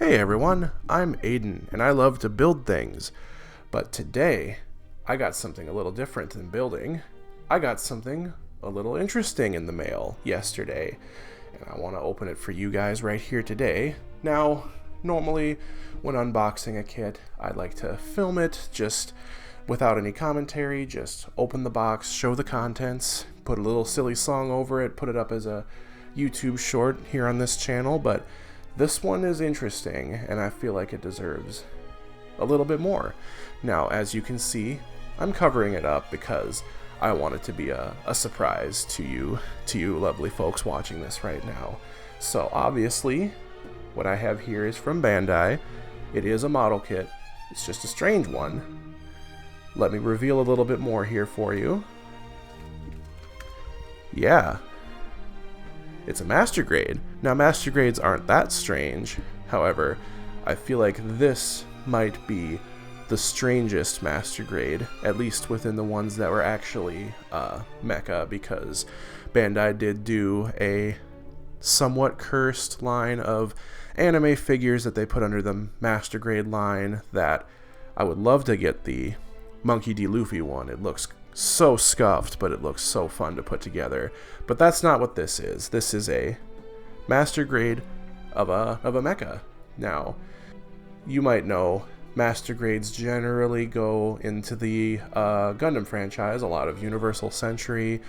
Hey everyone, I'm Aiden, and I love to build things. But today, I got something a little different than building. I got something a little interesting in the mail yesterday, and I want to open it for you guys right here today. Now, normally, when unboxing a kit, I like to film it just without any commentary, just open the box, show the contents, put a little silly song over it, put it up as a YouTube short here on this channel, but this one is interesting, and I feel like it deserves a little bit more. Now, as you can see, I'm covering it up because I want it to be a surprise to you lovely folks watching this right now. So, obviously, what I have here is from Bandai. It is a model kit. It's just a strange one. Let me reveal a little bit more here for you. Yeah. It's a master grade. Now, master grades aren't that strange. However, I feel like this might be the strangest master grade, at least within the ones that were actually mecha, because Bandai did do a somewhat cursed line of anime figures that they put under the master grade line that I would love to get the Monkey D. Luffy one. It looks so scuffed, but it looks so fun to put together. But that's not what this is. This is a master grade of a mecha. Now, you might know master grades generally go into the Gundam franchise. A lot of Universal Century,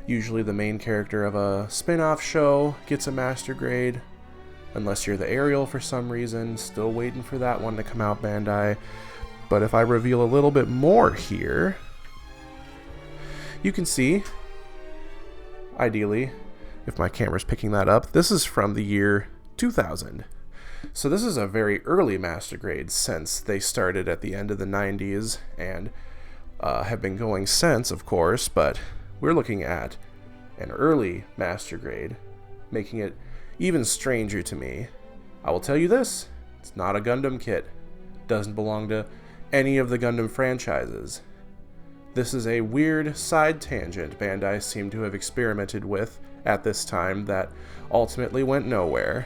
usually the main character of a spin-off show gets a master grade, unless you're the Ariel for some reason. Still waiting for that one to come out, Bandai. But if I reveal a little bit more here, you can see, ideally, if my camera's picking that up, this is from the year 2000. So this is a very early master grade, since they started at the end of the 90s and have been going since, of course, but we're looking at an early master grade, making it even stranger to me. I will tell you this, it's not a Gundam kit. It doesn't belong to any of the Gundam franchises. This is a weird side tangent Bandai seemed to have experimented with at this time that ultimately went nowhere.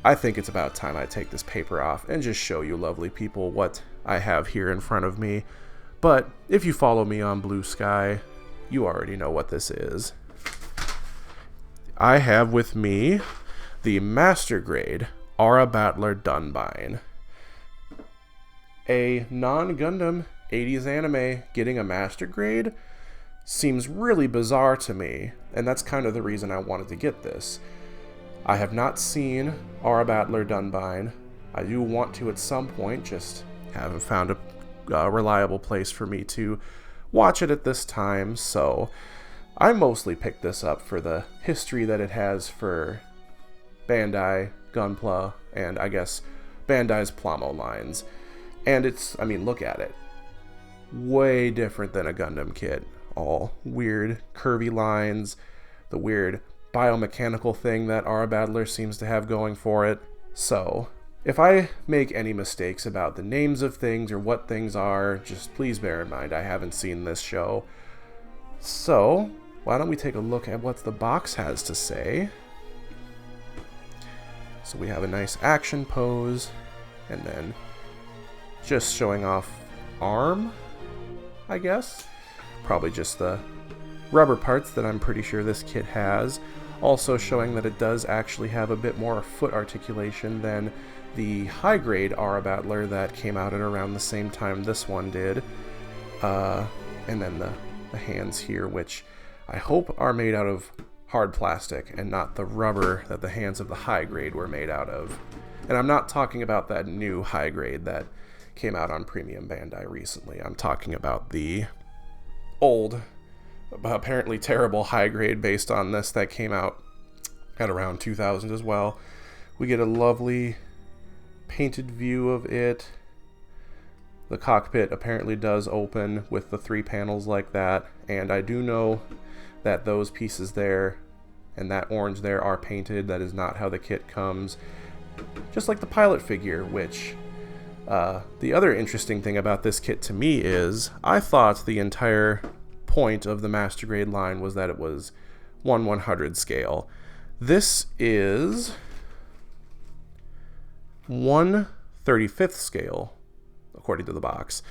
I think it's about time I take this paper off and just show you lovely people what I have here in front of me. But if you follow me on Blue Sky, you already know what this is. I have with me the Master Grade Aura Battler Dunbine. A non-Gundam 80s anime getting a master grade seems really bizarre to me, and that's kind of the reason I wanted to get this. I have not seen Aura Battler Dunbine. I do want to at some point, just haven't found a reliable place for me to watch it at this time, so I mostly picked this up for the history that it has for Bandai, Gunpla, and I guess Bandai's Plamo lines. And it's, I mean, look at it. Way different than a Gundam kit. All weird, curvy lines, the weird biomechanical thing that Aura Battler seems to have going for it. So, if I make any mistakes about the names of things or what things are, just please bear in mind I haven't seen this show. So, why don't we take a look at what the box has to say. So we have a nice action pose, and then just showing off arm, I guess. Probably just the rubber parts that I'm pretty sure this kit has. Also showing that it does actually have a bit more foot articulation than the high grade Aura Battler that came out at around the same time this one did. And then the hands here, which I hope are made out of hard plastic and not the rubber that the hands of the high grade were made out of. And I'm not talking about that new high grade that came out on Premium Bandai recently. I'm talking about the old, apparently terrible high grade based on this that came out at around 2000 as well. We get a lovely painted view of it. The cockpit apparently does open with the 3 panels like that, and I do know that those pieces there and that orange there are painted. That is not how the kit comes. Just like the pilot figure, which the other interesting thing about this kit to me is I thought the entire point of the Master Grade line was that it was 1/100 scale. This is 1/35 scale, according to the box.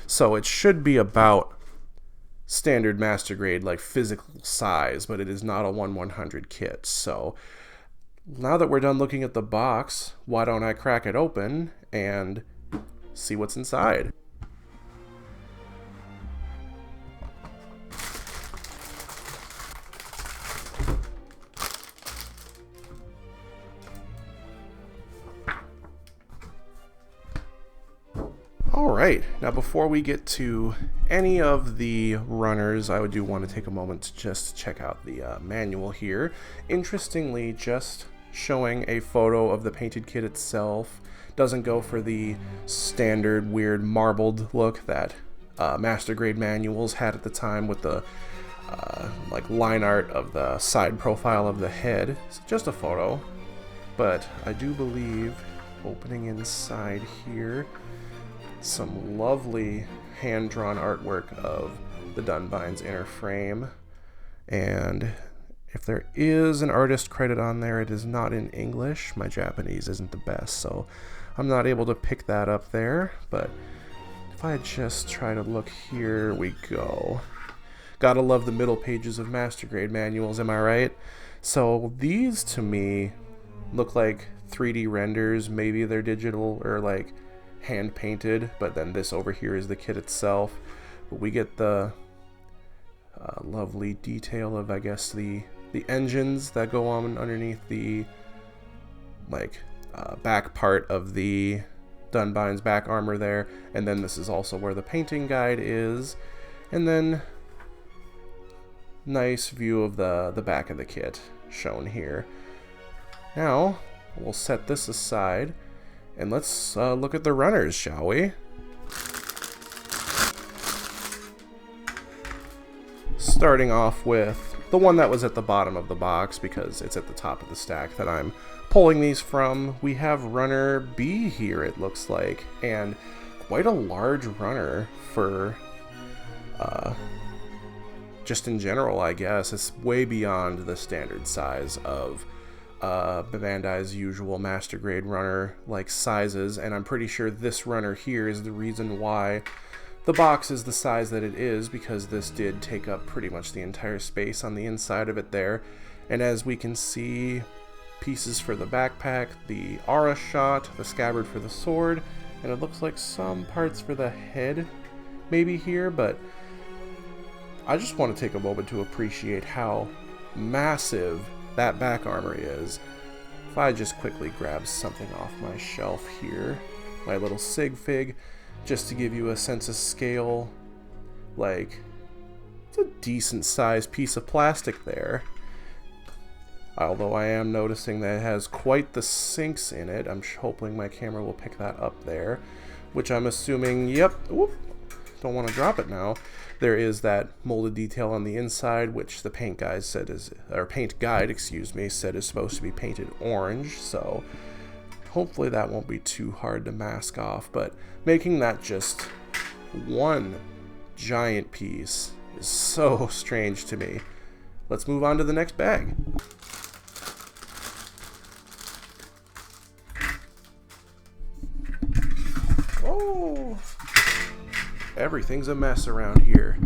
So it should be about standard master grade, like physical size, but it is not a 1/100 kit. So now that we're done looking at the box, why don't I crack it open and see what's inside? Alright, now before we get to any of the runners, I do want to take a moment to just check out the manual here. Interestingly, just showing a photo of the painted kit itself doesn't go for the standard weird marbled look that master grade manuals had at the time with the like line art of the side profile of the head. It's just a photo, but I do believe opening inside here, some lovely hand-drawn artwork of the Dunbine's inner frame, and if there is an artist credit on there, it is not in English. My Japanese isn't the best, so I'm not able to pick that up there, but if I just try to look, here we go. Gotta love the middle pages of master grade manuals, am I right? So these to me look like 3D renders. Maybe they're digital or like hand painted, but then this over here is the kit itself. But we get the lovely detail of, I guess, the engines that go on underneath the like back part of the Dunbine's back armor there, and then this is also where the painting guide is, and then nice view of the back of the kit shown here. Now we'll set this aside and let's look at the runners, shall we? Starting off with the one that was at the bottom of the box, because it's at the top of the stack that I'm pulling these from. We have runner B here, it looks like, and quite a large runner for just in general, I guess. It's way beyond the standard size of Bandai's usual master grade runner like sizes, and I'm pretty sure this runner here is the reason why the box is the size that it is, because this did take up pretty much the entire space on the inside of it there. And as we can see, pieces for the backpack, the aura shot, the scabbard for the sword, and it looks like some parts for the head maybe here, but I just want to take a moment to appreciate how massive that back armor is. If I just quickly grab something off my shelf here, my little sig fig, just to give you a sense of scale, like, it's a decent sized piece of plastic there. Although I am noticing that it has quite the sinks in it. I'm hoping my camera will pick that up there, which I'm assuming, yep, whoop, don't want to drop it now. There is that molded detail on the inside, which the paint guide said is, or paint guide, excuse me, said is supposed to be painted orange. So hopefully that won't be too hard to mask off. But making that just one giant piece is so strange to me. Let's move on to the next bag. Oh, everything's a mess around here.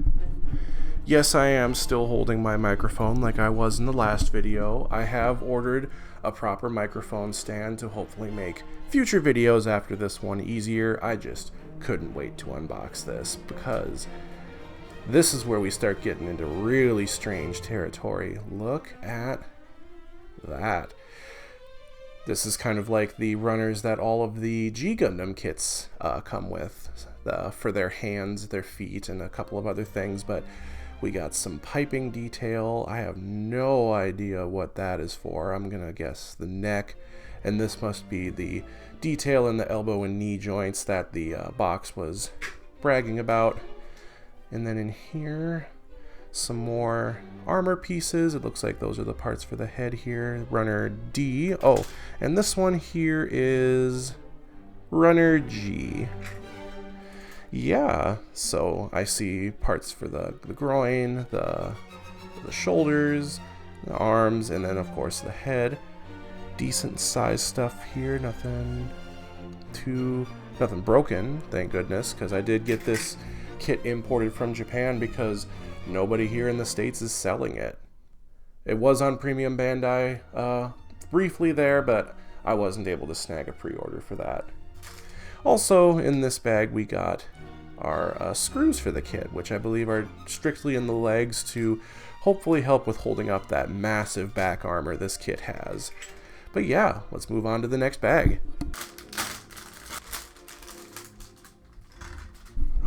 Yes, I am still holding my microphone like I was in the last video. I have ordered a proper microphone stand to hopefully make future videos after this one easier. I just couldn't wait to unbox this, because this is where we start getting into really strange territory. Look at that. This is kind of like the runners that all of the G Gundam kits come with, for their hands, their feet, and a couple of other things, but we got some piping detail. I have no idea what that is for. I'm gonna guess the neck, and this must be the detail in the elbow and knee joints that the box was bragging about. And then in here, some more armor pieces. It looks like those are the parts for the head here. Runner D. Oh, and this one here is Runner G. Yeah, so I see parts for the groin, the shoulders, the arms, and then of course the head. Decent size stuff here, nothing nothing broken, thank goodness, because I did get this kit imported from Japan because nobody here in the States is selling it. It was on Premium Bandai briefly there, but I wasn't able to snag a pre-order for that. Also, in this bag we got our screws for the kit, which I believe are strictly in the legs to hopefully help with holding up that massive back armor this kit has. But yeah, let's move on to the next bag.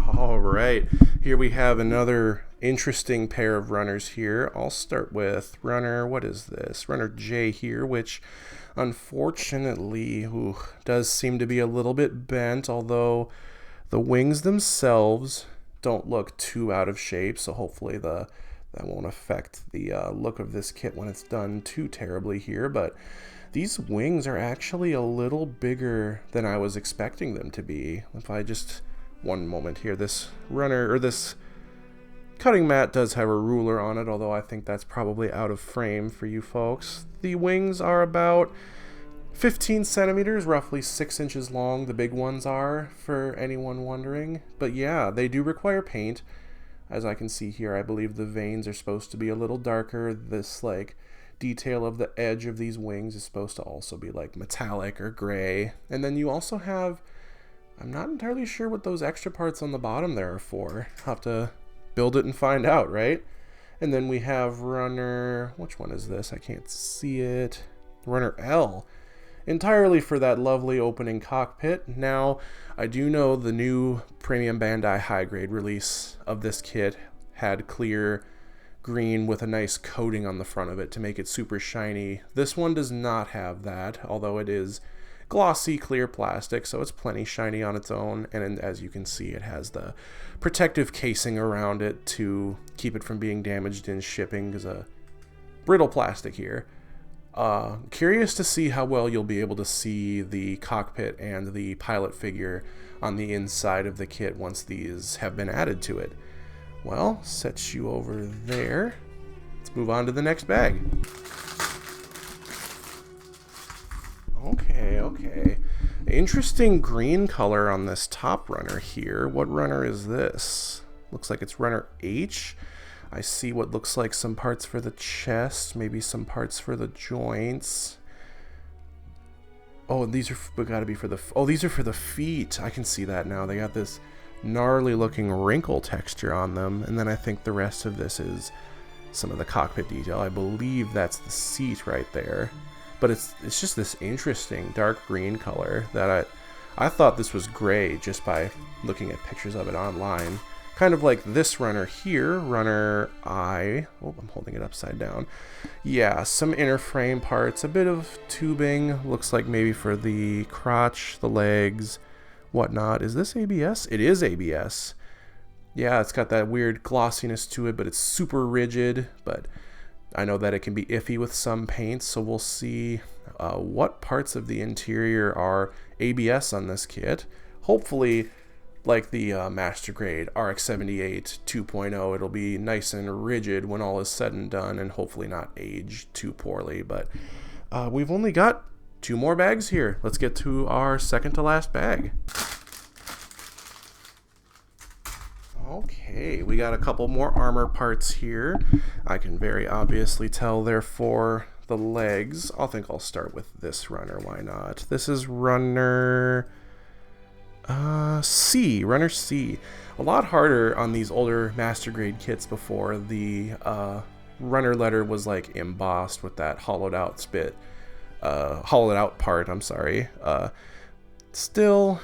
Alright, here we have another interesting pair of runners here. I'll start with runner, what is this? Runner J here, which unfortunately does seem to be a little bit bent, although the wings themselves don't look too out of shape, so hopefully that won't affect the look of this kit when it's done too terribly here. But these wings are actually a little bigger than I was expecting them to be. If I just, one moment here, this runner, or this cutting mat does have a ruler on it, although I think that's probably out of frame for you folks. The wings are about 15 centimeters, roughly 6 inches long, the big ones are, for anyone wondering. But yeah, they do require paint. As I can see here, I believe the veins are supposed to be a little darker. This like detail of the edge of these wings is supposed to also be like metallic or gray. And then you also have, I'm not entirely sure what those extra parts on the bottom there are for. I'll have to build it and find out, right? And then we have runner, which one is this? I can't see it. Runner L, entirely for that lovely opening cockpit. Now, I do know the new Premium Bandai high grade release of this kit had clear green with a nice coating on the front of it to make it super shiny. This one does not have that, although it is glossy clear plastic, so it's plenty shiny on its own. And as you can see, it has the protective casing around it to keep it from being damaged in shipping, because a brittle plastic here. Curious to see how well you'll be able to see the cockpit and the pilot figure on the inside of the kit once these have been added to it. Well, set you over there. Let's move on to the next bag. Okay. Interesting green color on this top runner here. What runner is this? Looks like it's runner H. I see what looks like some parts for the chest, maybe some parts for the joints. Oh, these are gotta be for the, oh, these are for the feet. I can see that now. They got this gnarly looking wrinkle texture on them. And then I think the rest of this is some of the cockpit detail. I believe that's the seat right there. But it's just this interesting dark green color that I thought this was gray just by looking at pictures of it online. Kind of like this runner here, runner I. Oh, I'm holding it upside down. Yeah, some inner frame parts, a bit of tubing. Looks like maybe for the crotch, the legs, whatnot. Is this ABS? It is ABS. Yeah, it's got that weird glossiness to it, but it's super rigid. But I know that it can be iffy with some paints, so we'll see what parts of the interior are ABS on this kit. Hopefully, like the Master Grade RX-78 2.0, it'll be nice and rigid when all is said and done, and hopefully not age too poorly. But we've only got 2 more bags here. Let's get to our second to last bag. Okay, we got a couple more armor parts here. I can very obviously tell they're for the legs. I think I'll start with this runner, why not? This is runner C, runner C. A lot harder on these older Master Grade kits before. The runner letter was like embossed with that hollowed out part, I'm sorry. Still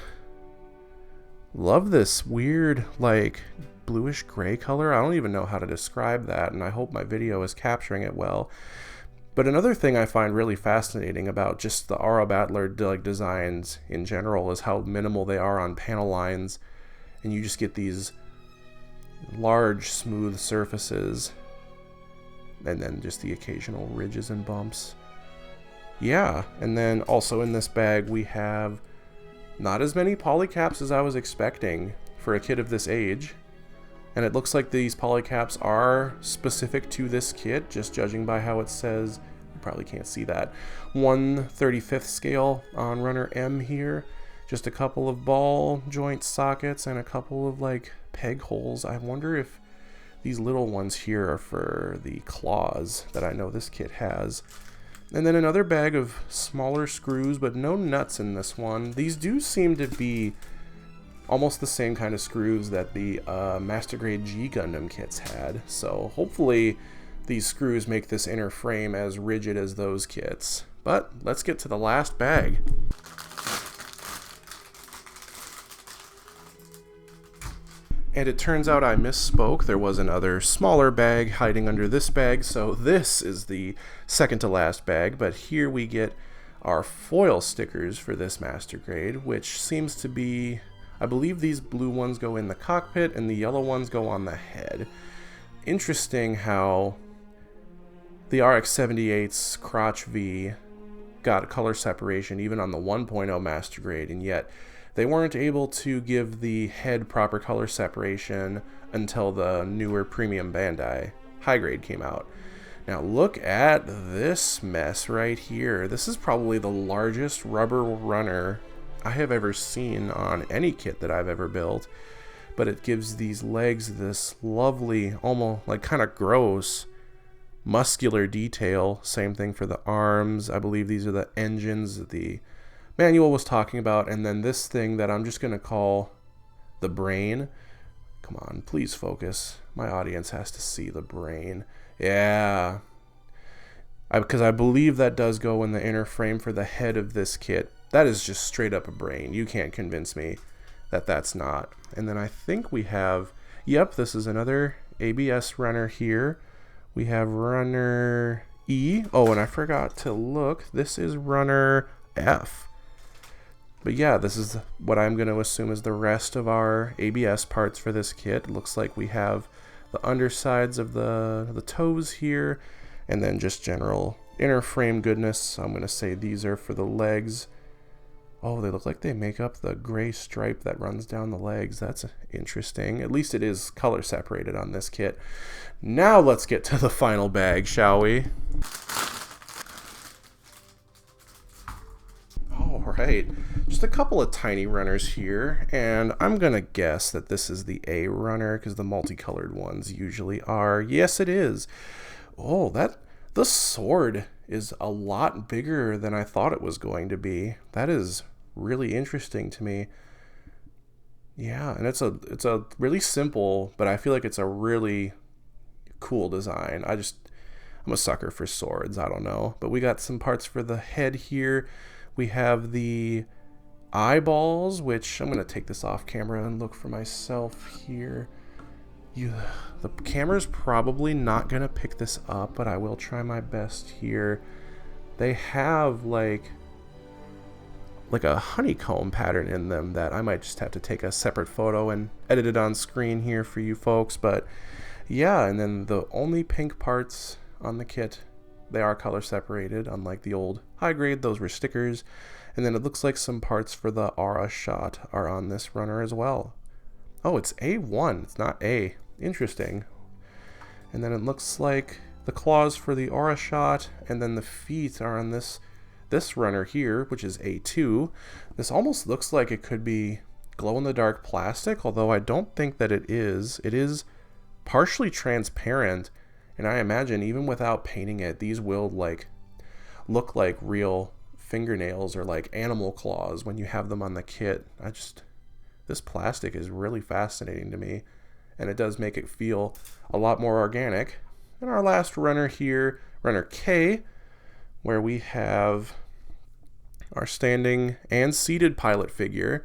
love this weird like bluish gray color. I don't even know how to describe that, and I hope my video is capturing it well. But another thing I find really fascinating about just the Aura Battler designs in general is how minimal they are on panel lines, and you just get these large smooth surfaces and then just the occasional ridges and bumps. Yeah, and then also in this bag we have not as many polycaps as I was expecting for a kit of this age. And it looks like these polycaps are specific to this kit, just judging by how it says. You probably can't see that. 1/35th scale on runner M here. just a couple of ball joint sockets and a couple of like peg holes. I wonder if these little ones here are for the claws that I know this kit has. And then another bag of smaller screws, but no nuts in this one. These do seem to be almost the same kind of screws that the Master Grade G Gundam kits had. So hopefully these screws make this inner frame as rigid as those kits. But let's get to the last bag. And it turns out I misspoke. There was another smaller bag hiding under this bag, so this is the second to last bag. But here we get our foil stickers for this Master Grade, which seems to be, I believe these blue ones go in the cockpit and the yellow ones go on the head. Interesting how the RX-78's crotch V got color separation even on the 1.0 Master Grade, and yet they weren't able to give the head proper color separation until the newer premium Bandai high grade came out. Now look at this mess right here. This is probably the largest rubber runner I have ever seen on any kit that I've ever built, but it gives these legs this lovely, almost like kind of gross muscular detail. Same thing for the arms. I believe these are the engines that the manual was talking about, and then this thing that I'm just going to call the brain. Come on, please focus. My audience has to see the brain. Yeah. Because I believe that does go in the inner frame for the head of this kit. That is just straight up a brain. You can't convince me that that's not. And then I think we have, yep, this is another ABS runner here. We have runner E. Oh, and I forgot to look. This is runner F. But yeah, this is what I'm going to assume is the rest of our ABS parts for this kit. It looks like we have the undersides of the toes here, and then just general inner frame goodness. I'm going to say these are for the legs. Oh, they look like they make up the gray stripe that runs down the legs. That's interesting. At least it is color separated on this kit. Now let's get to the final bag, shall we? Alright, just a couple of tiny runners here, and I'm gonna guess that this is the A runner because the multicolored ones usually are. Yes, it is. Oh, the sword is a lot bigger than I thought it was going to be. That is really interesting to me. Yeah, and it's a really simple, but I feel like it's a really cool design. I'm a sucker for swords, I don't know. But we got some parts for the head here. We have the eyeballs, which I'm going to take this off camera and look for myself here. The camera's probably not going to pick this up, but I will try my best here. They have like a honeycomb pattern in them that I might just have to take a separate photo and edit it on screen here for you folks. But yeah, and then the only pink parts on the kit, they are color separated, unlike the old high grade. Those were stickers. And then it looks like some parts for the aura shot are on this runner as well. Oh, it's A1, it's not A. Interesting. And then it looks like the claws for the aura shot, and then the feet are on this runner here, which is A2. This almost looks like it could be glow-in-the-dark plastic, although I don't think that it is. It is partially transparent, and I imagine even without painting it, these will look like real fingernails or like animal claws when you have them on the kit. This plastic is really fascinating to me, and it does make it feel a lot more organic. And our last runner here, runner K, where we have our standing and seated pilot figure.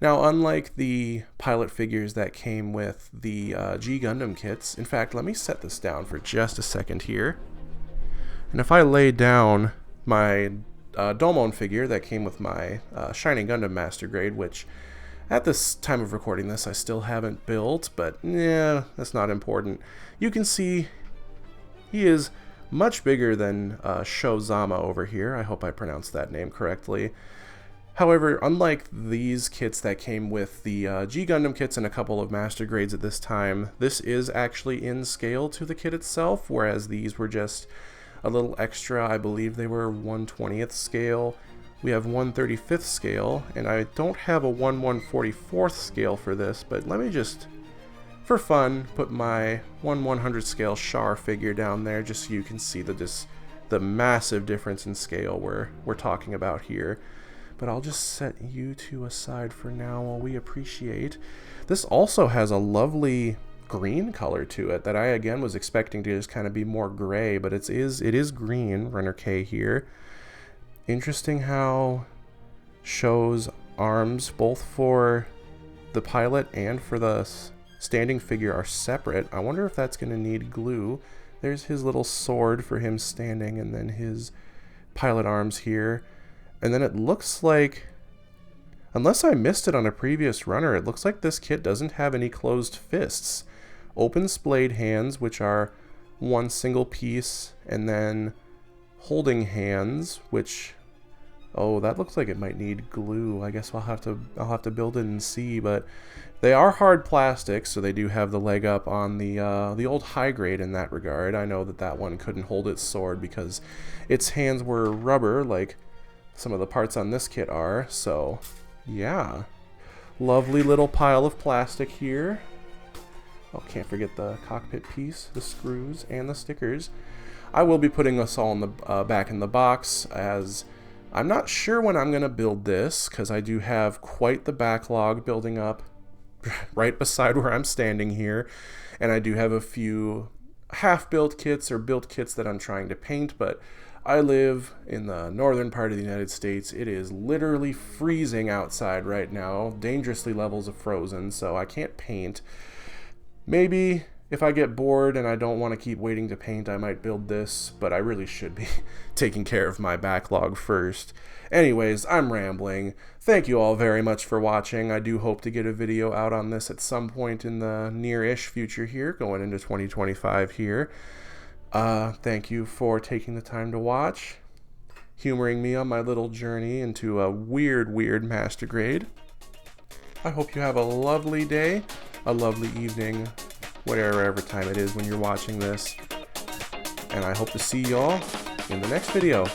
Now, unlike the pilot figures that came with the G Gundam kits, in fact, let me set this down for just a second here. And if I lay down my Domon figure that came with my Shining Gundam Master Grade, which at this time of recording this I still haven't built, but yeah, that's not important. You can see he is much bigger than Shozama over here. I hope I pronounced that name correctly. However, unlike these kits that came with the G Gundam kits and a couple of Master Grades at this time, this is actually in scale to the kit itself, whereas these were just a little extra. I believe they were 1/20th scale. We have 1/35th scale, and I don't have a 1/144th scale for this, but let me just, for fun, put my 1/100th scale Char figure down there just so you can see the massive difference in scale we're talking about here. But I'll just set you two aside for now while we appreciate. This also has a lovely green color to it that I again was expecting to just kind of be more gray, but it is green, Runner K here. Interesting how shows arms both for the pilot and for the standing figure are separate. I wonder if that's going to need glue. There's his little sword for him standing, and then his pilot arms here. And then it looks like, unless I missed it on a previous runner, it looks like this kit doesn't have any closed fists. Open splayed hands, which are one single piece, and then holding hands, which, oh, that looks like it might need glue. I guess I'll have to build it and see, but they are hard plastic, so they do have the leg up on the old high grade in that regard. I know that one couldn't hold its sword because its hands were rubber, like some of the parts on this kit are. So yeah, lovely little pile of plastic here. Oh, can't forget the cockpit piece, the screws, and the stickers. I will be putting this all in the back in the box, as I'm not sure when I'm going to build this, because I do have quite the backlog building up right beside where I'm standing here, and I do have a few half-built kits or built kits that I'm trying to paint, but I live in the northern part of the United States. It is literally freezing outside right now, dangerously levels of frozen, so I can't paint. Maybe if I get bored and I don't want to keep waiting to paint, I might build this, but I really should be taking care of my backlog first. Anyways, I'm rambling. Thank you all very much for watching. I do hope to get a video out on this at some point in the near-ish future here, going into 2025 here. Thank you for taking the time to watch, humoring me on my little journey into a weird master grade. I hope you have a lovely day, a lovely evening, whatever time it is when you're watching this, and I hope to see y'all in the next video.